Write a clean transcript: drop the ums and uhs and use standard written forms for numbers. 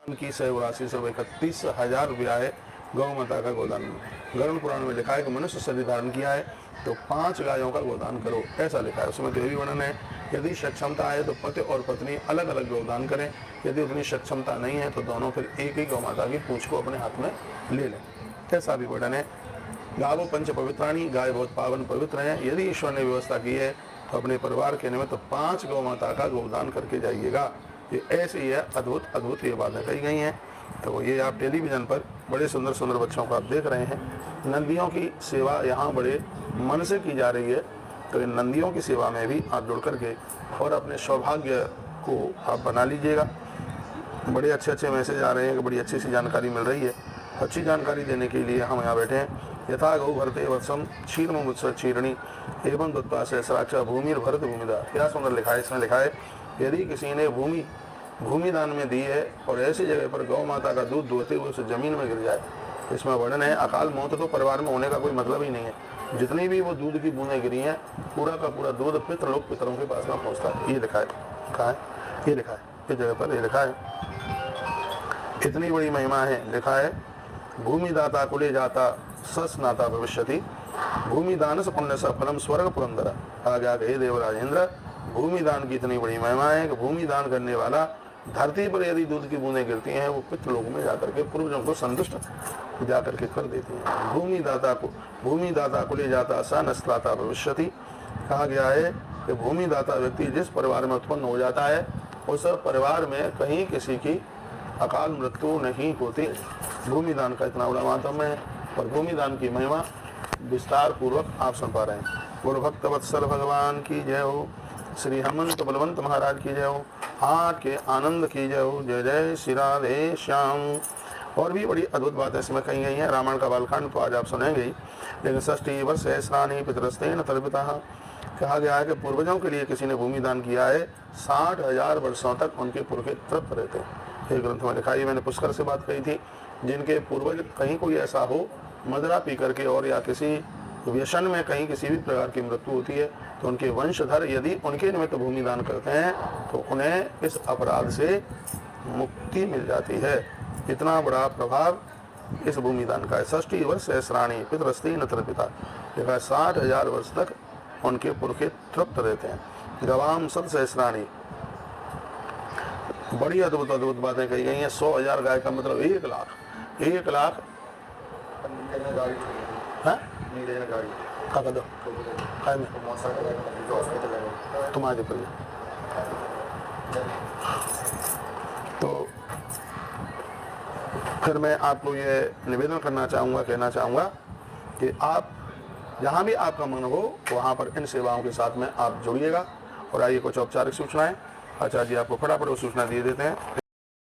की 1,82,131,000 रुपया है गौ माता का गोदान में। गरुड़ पुराण में लिखा है कि मनुष्य शरीर धारण किया है तो 5 गायों का गोदान करो, ऐसा लिखा है। उसमें तो ये भी वर्णन है, यदि सक्षमता है तो पति और पत्नी अलग अलग गोदान करें, यदि उतनी सक्षमता नहीं है तो दोनों फिर एक ही गौ माता की पूंछ को अपने हाथ में ले लें, ऐसा भी वर्णन है। गावो पंच पवित्राणी, गाय बहुत पावन पवित्र है। यदि ईश्वर ने व्यवस्था की है तो अपने परिवार के निमित्त 5 गौ माता का गोदान करके जाइएगा। ये ऐसे ही है, अद्भुत अद्भुत ये बातें कही गई हैं। तो ये आप टेलीविज़न पर बड़े सुंदर सुंदर बच्चों को आप देख रहे हैं। नंदियों की सेवा यहाँ बड़े मन से की जा रही है, तो इन नंदियों की सेवा में भी आप जुड़ करके और अपने सौभाग्य को आप बना लीजिएगा। बड़े अच्छे अच्छे मैसेज आ रहे हैं कि बड़ी अच्छी सी जानकारी मिल रही है। अच्छी जानकारी देने के लिए हम यहाँ बैठे हैं। यथा गौ भरते वर्षम क्षीरमुत्सव क्षीरणी एवं दत्ता सहस्राक्ष भूमि भरत भूमिदा। क्या सुंदर लिखा है। इसमें लिखा है, यदि किसी ने भूमि दान में दी है और ऐसी जगह पर गौ माता का दूध दोहते हुए उसे जमीन में गिर जाए, इसमें वर्णन है अकाल मौत तो परिवार में होने का कोई मतलब ही नहीं है। जितनी भी वो दूध की बूंदें गिरी हैं, पूरा का पूरा दूध पितृलोक पितरों के पास में पहुँचता है। ये लिखा है, कहा है, ये लिखा है, इस जगह पर ये लिखा है। इतनी बड़ी महिमा है। लिखा है, भूमि दाता कुले जाता सस्नाता भविष्यति, भूमि दान से पुण्य स फलम स्वर्ग पुरंदर। आगे आगे हे देवराजेंद्र, भूमि दान की इतनी बड़ी महिमा है कि भूमि दान करने वाला धरती पर यदि दूध की बूंदें गिरती हैं, वो पितृलोक में जाकर के पूर्वजों को संतुष्ट जाकर के कर देती हैं। भूमि दाता कुले जाता स नस्त्राता भविष्यति। कहा गया है कि भूमि दाता व्यक्ति जिस परिवार में उत्पन्न हो जाता है, उस परिवार में कहीं किसी की अकाल मृत्यु नहीं होती। भूमि दान का इतना बड़ा मातम्य है और भूमि दान की महिमा विस्तार पूर्वक आप सुन पा रहे हैं। गुरु भक्त वत्सल भगवान की जय हो, श्री हेमंत बलवंत महाराज की जय हो, हाट के आनंद की जय हो। जय जय श्री राधे श्याम। और भी बड़ी अद्भुत बातें इसमें कही गई हैं। रामायण का बालकांड तो आज आप सुनेंगे ही, लेकिन 60 वर्ष सहस्राणी पितरस्तेन तर्पिता। कहा गया है कि पूर्वजों के लिए किसी ने भूमि दान किया है, 60,000 वर्षों तक उनके पुरखे तृप्त रहते हैं। एक ग्रंथ में लिखा है, मैंने पुष्कर से बात कही थी, जिनके पूर्वज कहीं कोई ऐसा हो मदिरा पी करके और या किसी व्यसन में कहीं किसी भी प्रकार की मृत्यु होती है, तो उनके वंशधर यदि उनके निमित्त भूमि दान करते हैं तो उन्हें इस अपराध से मुक्ति मिल जाती है। इतना बड़ा प्रभाव इस भूमि दान का है। 60 वर्ष सहस्राणी पितरस्ती न तर्पिता। देखा 60,000 वर्ष तक उनके पुरखे तृप्त रहते हैं। गवाम सत सहस्राणी, बड़ी अद्भुत अद्भुत बातें कही गई हैं। 100,000 गाय का मतलब 1 लाख। 1 लाख है तुम्हारे पर। तो फिर मैं आपको ये निवेदन करना चाहूँगा, कहना चाहूँगा कि आप जहाँ भी आपका मन हो वहाँ पर इन सेवाओं के साथ में आप जुड़िएगा। और आइए कुछ औपचारिक सूचनाएं आचार्य जी आपको फटाफट वो सूचना दिए देते हैं।